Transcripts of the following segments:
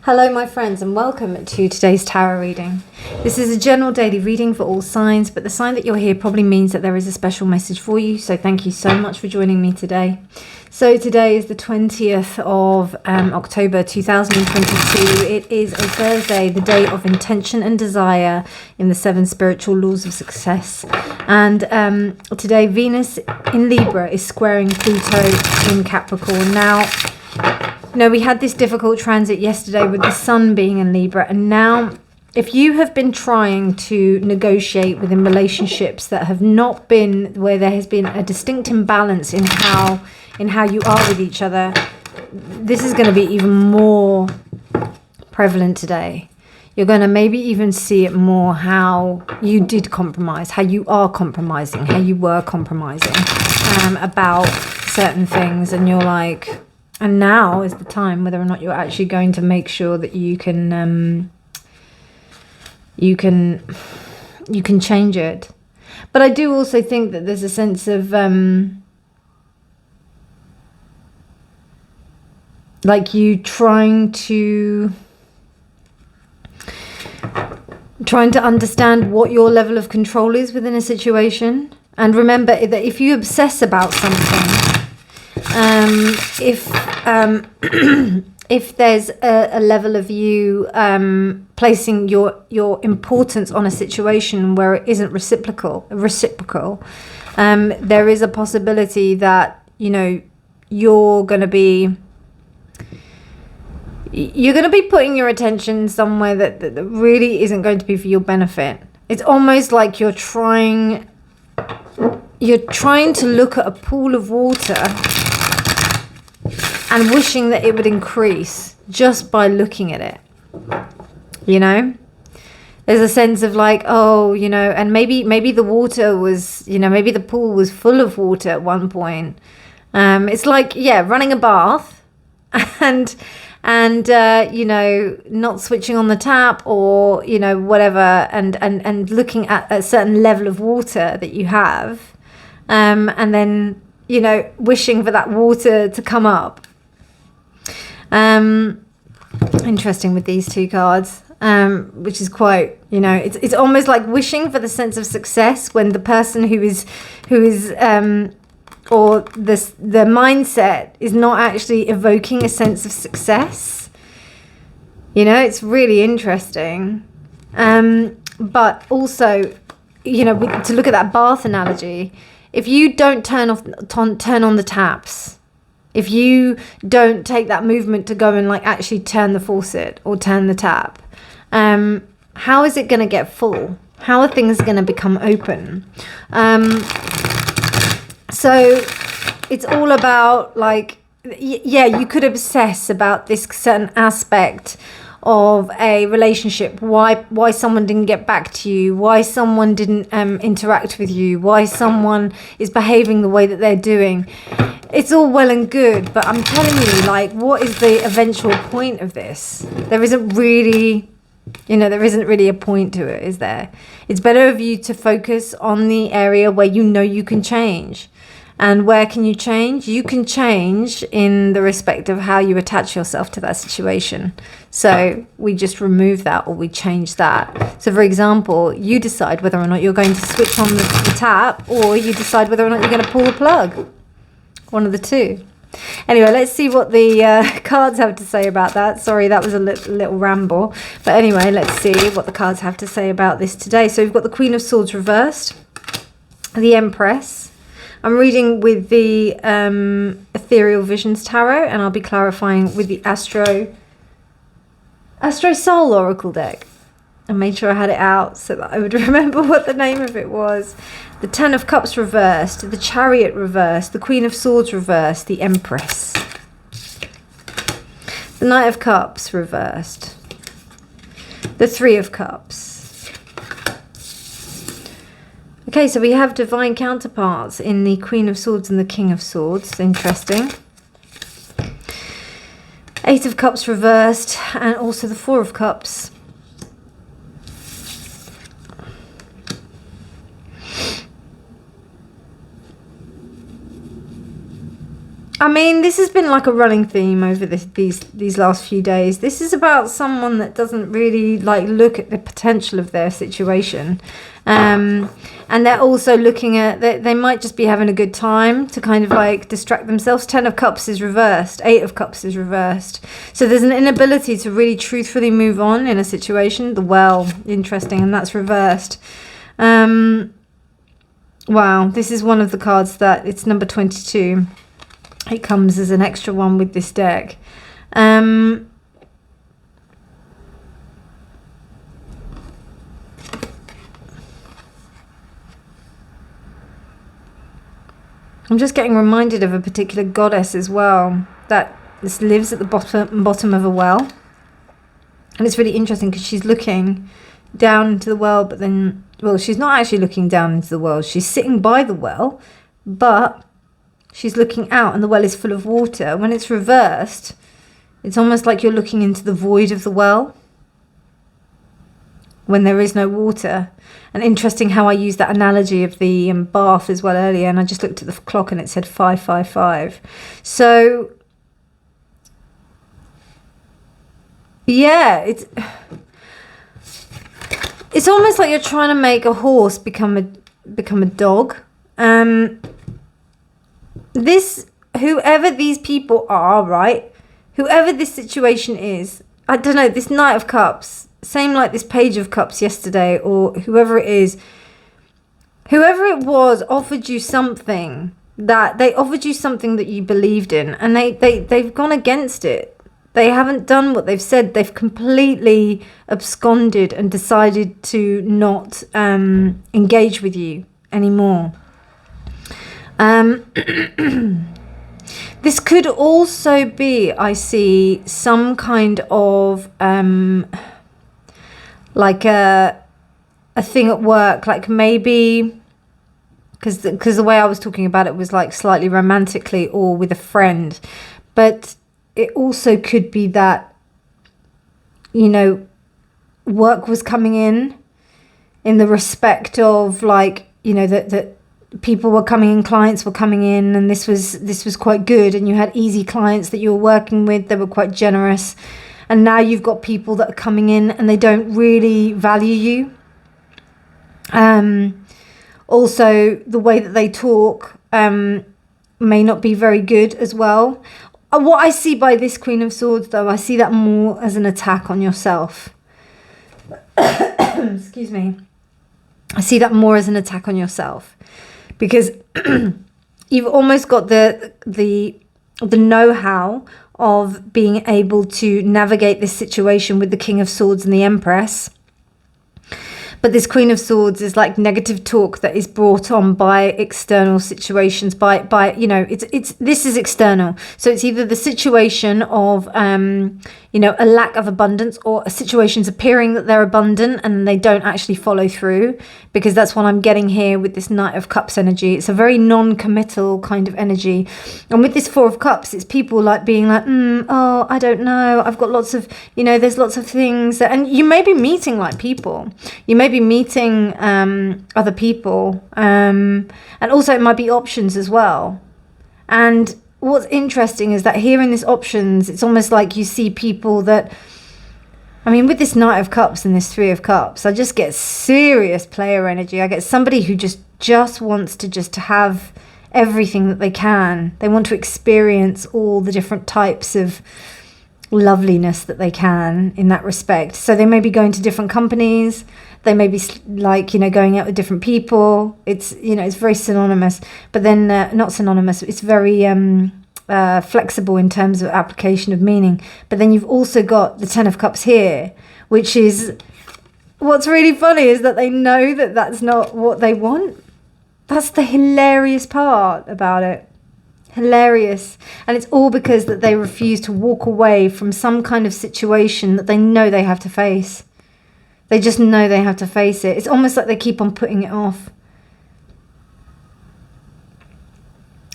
Hello my friends and welcome to today's tarot reading. This is a general daily reading for all signs, but the sign that you're here probably means that there is a special message for you, so thank you so much for joining me today. So today is the 20th of October 2022. It is a Thursday, the day of intention and desire in the 7 spiritual laws of success. And today Venus in Libra is squaring Pluto in Capricorn. Now, we had this difficult transit yesterday with the sun being in Libra, and now if you have been trying to negotiate within relationships that have not been where there has been a distinct imbalance in how you are with each other, this is going to be even more prevalent today. You're going to maybe even see it more, how you did compromise, how you are compromising, how you were compromising about certain things, and you're like, and now is the time whether or not you're actually going to make sure that you can change it. But I do also think that there's a sense of like you trying to understand what your level of control is within a situation. And remember that if you obsess about something, if there's a level of you placing your importance on a situation where it isn't reciprocal, there is a possibility that you're going to be putting your attention somewhere that really isn't going to be for your benefit. It's almost like you're trying to look at a pool of water and wishing that it would increase just by looking at it. There's a sense of like, and maybe the water was, maybe the pool was full of water at one point. It's like, running a bath and not switching on the tap or, whatever, and looking at a certain level of water that you have, and then, wishing for that water to come up. Interesting with these two cards, which is quite, it's almost like wishing for the sense of success when the person who is or the mindset is not actually evoking a sense of success. It's really interesting. But also, to look at that bath analogy, if you don't turn on the taps, if you don't take that movement to go and like actually turn the faucet or turn the tap, how is it going to get full? How are things going to become open? So it's all about like, you could obsess about this certain aspect of a relationship, why someone didn't get back to you, why someone didn't interact with you, why someone is behaving the way that they're doing. It's all well and good, but I'm telling you, like, what is the eventual point of this? There isn't really a point to it, is there? It's better of you to focus on the area where you can change. And where can you change? You can change in the respect of how you attach yourself to that situation. So we just remove that, or we change that. So for example, you decide whether or not you're going to switch on the tap, or you decide whether or not you're going to pull the plug. One of the two. Anyway, let's see what the cards have to say about that. Sorry, that was a little ramble. But anyway, let's see what the cards have to say about this today. So we've got the Queen of Swords reversed, the Empress. I'm reading with the Ethereal Visions Tarot, and I'll be clarifying with the Astro Soul Oracle deck. I made sure I had it out so that I would remember what the name of it was. The Ten of Cups reversed, the Chariot reversed, the Queen of Swords reversed, the Empress. The Knight of Cups reversed, the Three of Cups. Okay, so we have divine counterparts in the Queen of Swords and the King of Swords. Interesting. Eight of Cups reversed, and also the Four of Cups. I mean, this has been like a running theme over these last few days. This is about someone that doesn't really like look at the potential of their situation. And they're also looking at, they might just be having a good time to kind of like distract themselves. 10 of Cups is reversed. 8 of Cups is reversed. So there's an inability to really truthfully move on in a situation. The Well, interesting, and that's reversed. Wow, this is one of the cards that, it's number 22. It comes as an extra one with this deck. I'm just getting reminded of a particular goddess as well, that this lives at the bottom of a well. And it's really interesting because she's looking down into the well, but then, well, she's not actually looking down into the well. She's sitting by the well, but she's looking out and the well is full of water. When it's reversed, it's almost like you're looking into the void of the well when there is no water. And interesting how I used that analogy of the bath as well earlier, and I just looked at the clock and it said 5:55. So yeah, it's almost like you're trying to make a horse become a dog. Whoever these people are, right? Whoever this situation is, I don't know, this Knight of Cups, same like this Page of Cups yesterday, or whoever it is, whoever it was offered you something that you believed in, and they've gone against it. They haven't done what they've said. They've completely absconded and decided to not engage with you anymore. This could also be, I see, some kind of like a thing at work, like maybe because the way I was talking about it was like slightly romantically or with a friend, but it also could be that, you know, work was coming in the respect of, like, you know, that people were coming in, clients were coming in, and this was quite good, and you had easy clients that you were working with. They were quite generous, and now you've got people that are coming in and they don't really value you. Also, the way that they talk may not be very good as well. What I see by this Queen of Swords, though, I see that more as an attack on yourself. Excuse me. I see that more as an attack on yourself, because you've almost got the know-how of being able to navigate this situation with the King of Swords and the Empress. But this Queen of Swords is like negative talk that is brought on by external situations, by you know, this is external. So it's either the situation of you know, a lack of abundance, or a situation's appearing that they're abundant and they don't actually follow through, because that's what I'm getting here with this Knight of Cups energy. It's a very non-committal kind of energy. And with this Four of Cups, it's people like being like, oh, I don't know, I've got lots of, you know, there's lots of things that, and you may be meeting like people, you may be meeting other people, and also it might be options as well. And what's interesting is that here in this options, it's almost like you see people that, I mean, with this Knight of Cups and this Three of Cups, I just get serious player energy. I get somebody who just wants to just have everything that they can. They want to experience all the different types of loveliness that they can in that respect. So they may be going to different companies. They may be like, you know, going out with different people. It's, you know, it's very synonymous, but then not synonymous. It's very flexible in terms of application of meaning. But then you've also got the Ten of Cups here, which is, what's really funny is that they know that that's not what they want. That's the hilarious part about it. Hilarious. And it's all because that they refuse to walk away from some kind of situation that they know they have to face. They just know they have to face it. It's almost like they keep on putting it off.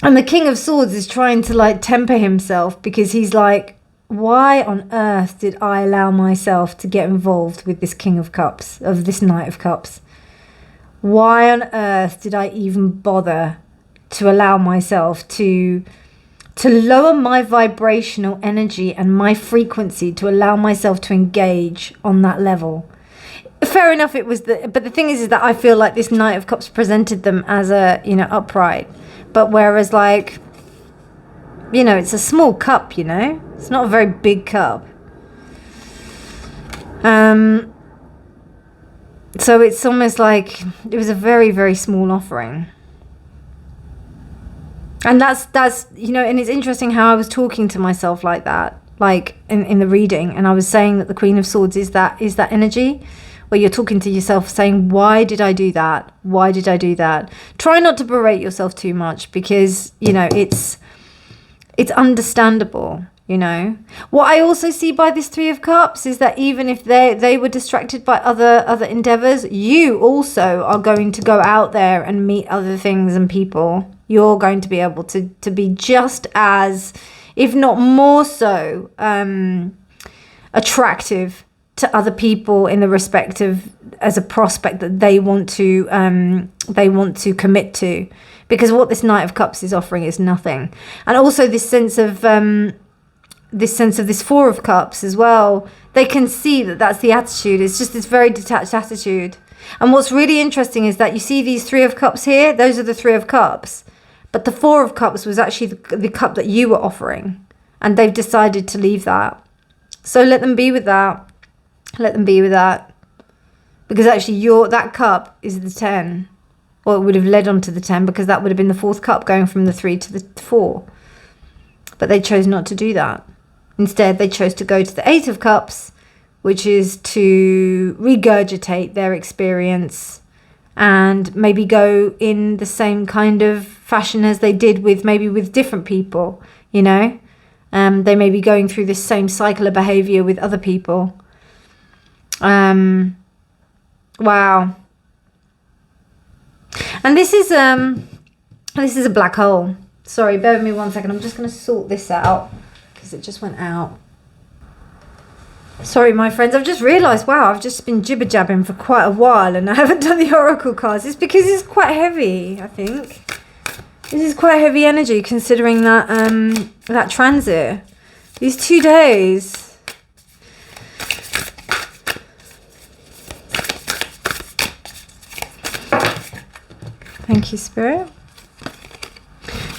And the King of Swords is trying to like temper himself, because he's like, why on earth did I allow myself to get involved with this King of Cups, of this Knight of Cups? Why on earth did I even bother to allow myself to to lower my vibrational energy and my frequency to allow myself to engage on that level. Fair enough, it was but the thing is that I feel like this Knight of Cups presented them as a, you know, upright. But whereas, like, you know, it's a small cup, you know? It's not a very big cup. So it's almost like it was a very, very small offering. And that's you know, and it's interesting how I was talking to myself like that, like in the reading, and I was saying that the Queen of Swords is that energy where you're talking to yourself saying, why did I do that? Why did I do that? Try not to berate yourself too much, because, you know, it's understandable. You know, what I also see by this Three of Cups is that even if they were distracted by other endeavors, you also are going to go out there and meet other things and people. You're going to be able to be just as, if not more so, attractive to other people in the respect of as a prospect that they want to commit to, because what this Knight of Cups is offering is nothing. And also this sense of this Four of Cups as well, they can see that that's the attitude. It's just this very detached attitude. And what's really interesting is that you see these Three of Cups here, those are the Three of Cups. But the Four of Cups was actually the cup that you were offering. And they've decided to leave that. So let them be with that. Let them be with that. Because actually that cup is the 10. Or it would have led on to the 10, because that would have been the fourth cup going from the 3 to the 4. But they chose not to do that. Instead, they chose to go to the Eight of Cups, which is to regurgitate their experience and maybe go in the same kind of fashion as they did with different people, you know. They may be going through this same cycle of behavior with other people. Wow. And this is a black hole. Sorry, bear with me 1 second. I'm just going to sort this out, because it just went out. Sorry, my friends. I've just realised, wow, I've just been jibber-jabbing for quite a while and I haven't done the oracle cards. It's because it's quite heavy, I think. This is quite heavy energy, considering that that transit. These 2 days. Thank you, Spirit.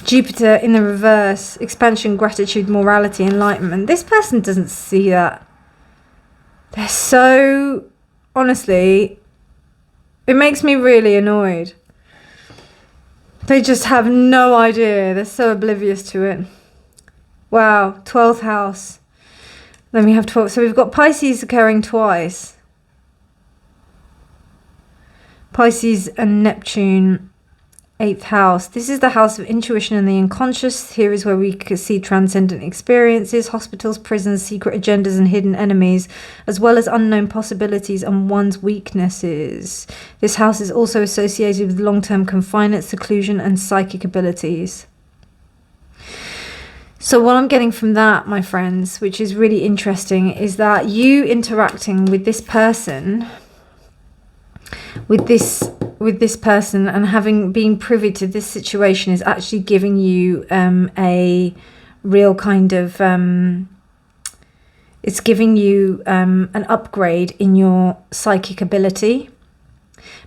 Jupiter in the reverse, expansion, gratitude, morality, enlightenment. This person doesn't see that. They're so, honestly, it makes me really annoyed. They just have no idea. They're so oblivious to it. Wow, 12th house. Then we have 12. So we've got Pisces occurring twice. Pisces and Neptune. 8th house. This is the house of intuition and the unconscious. Here is where we could see transcendent experiences, hospitals, prisons, secret agendas and hidden enemies, as well as unknown possibilities and one's weaknesses. This house is also associated with long-term confinement, seclusion and psychic abilities. So what I'm getting from that, my friends, which is really interesting, is that you interacting with this person, with this person, and having been privy to this situation is actually giving you a real kind of it's giving you an upgrade in your psychic ability,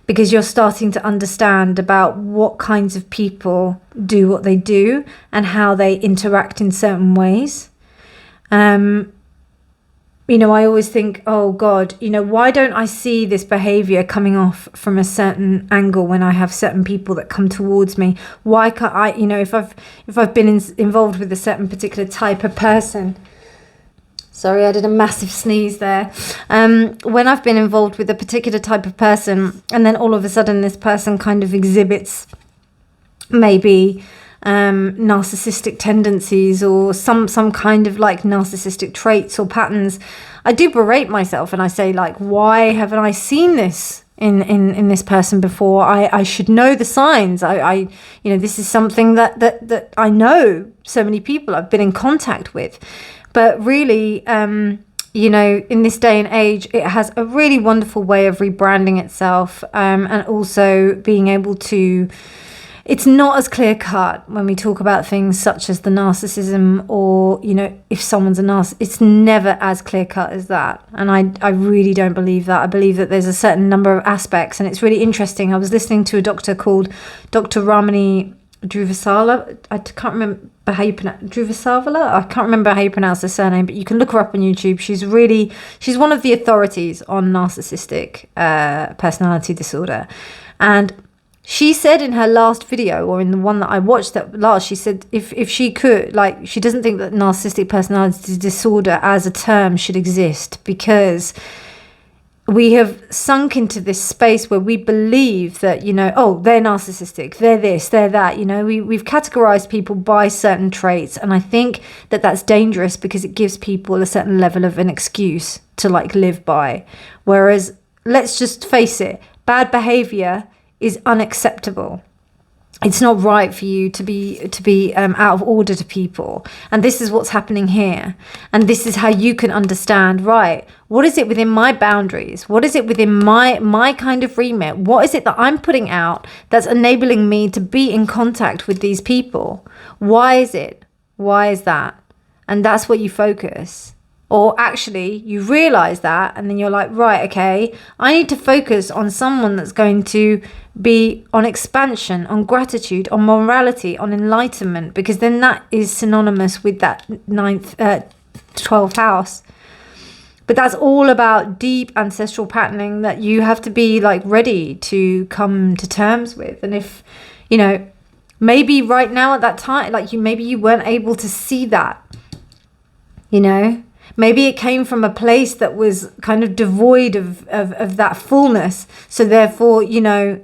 because you're starting to understand about what kinds of people do what they do and how they interact in certain ways. You know, I always think, oh God, you know, why don't I see this behavior coming off from a certain angle when I have certain people that come towards me? Why can't I, you know, if I've been involved with a certain particular type of person. Sorry, I did a massive sneeze there. When I've been involved with a particular type of person, and then all of a sudden this person kind of exhibits maybe narcissistic tendencies or some kind of like narcissistic traits or patterns, I do berate myself and I say, like, why haven't I seen this in this person before? I should know the signs. I you know, this is something that I know so many people I've been in contact with. But really, you know, in this day and age, it has a really wonderful way of rebranding itself, and also being able to it's not as clear cut when we talk about things such as the narcissism, or, you know, if someone's a narcissist. It's never as clear cut as that. And I really don't believe that. I believe that there's a certain number of aspects, and it's really interesting. I was listening to a doctor called Dr. Ramani Druvasala. I can't remember how you pronounce Druvasavala. I can't remember how you pronounce the surname, but you can look her up on YouTube. She's one of the authorities on narcissistic personality disorder. And she said in her last video, or in the one that I watched that last, she said if she could, like, she doesn't think that narcissistic personality disorder as a term should exist, because we have sunk into this space where we believe that, you know, oh, they're narcissistic, they're this, they're that. You know, we've categorized people by certain traits. And I think that that's dangerous, because it gives people a certain level of an excuse to, like, live by. Whereas, let's just face it, bad behavior is unacceptable. It's not right for you to be out of order to people. And this is what's happening here. And this is how you can understand, right, what is it within my boundaries? What is it within my kind of remit? What is it that I'm putting out that's enabling me to be in contact with these people? Why is it? Why is that? And that's what you focus. Or actually, you realize that, and then you're like, right, okay, I need to focus on someone that's going to be on expansion, on gratitude, on morality, on enlightenment, because then that is synonymous with that 12th house. But that's all about deep ancestral patterning that you have to be, like, ready to come to terms with. And if, you know, maybe right now at that time, like, maybe you weren't able to see that, you know. Maybe it came from a place that was kind of devoid of that fullness. So therefore, you know,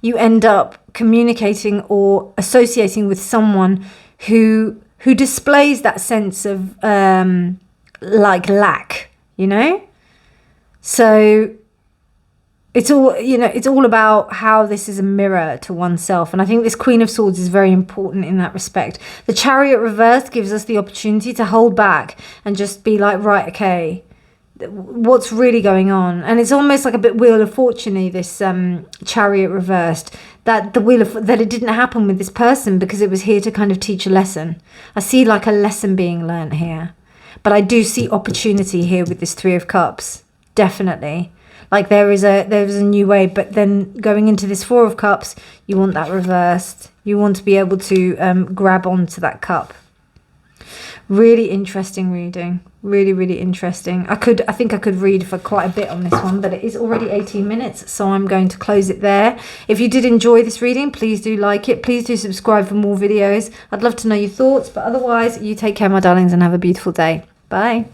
you end up communicating or associating with someone who displays that sense of like lack, you know? So it's all about how this is a mirror to oneself. And I think this Queen of Swords is very important in that respect. The Chariot reversed gives us the opportunity to hold back and just be like, right, okay, what's really going on? And it's almost like a bit Wheel of Fortune-y, this Chariot reversed, that that it didn't happen with this person because it was here to kind of teach a lesson. I see like a lesson being learnt here. But I do see opportunity here with this Three of Cups, definitely. Like there is a new way, but then going into this Four of Cups, you want that reversed. You want to be able to grab onto that cup. Really interesting reading. Really, really interesting. I think I could read for quite a bit on this one, but it is already 18 minutes, so I'm going to close it there. If you did enjoy this reading, please do like it. Please do subscribe for more videos. I'd love to know your thoughts, but otherwise, you take care, my darlings, and have a beautiful day. Bye.